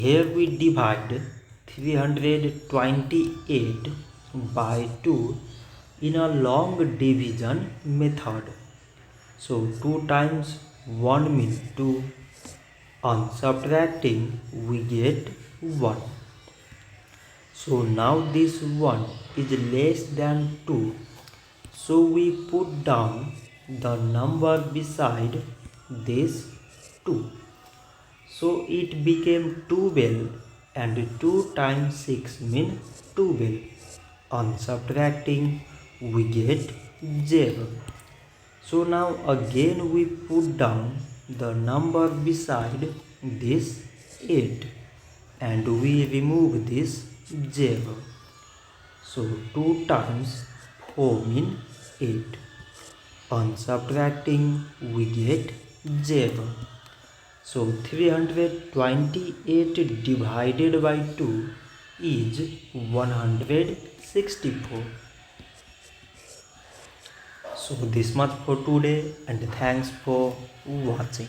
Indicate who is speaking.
Speaker 1: Here we divide 328 by 2 in a long division method. So 2 times 1 means 2. On subtracting we get 1. So now this 1 is less than 2. So we put down the number beside this 2. So it became 12 and 2 times 6 means 12. On subtracting we get 0. So now again we put down the number beside this 8 and we remove this 0. So 2 times 4 means 8. On subtracting we get 0. So 328 divided by 2 is 164. So this much for today and thanks for watching.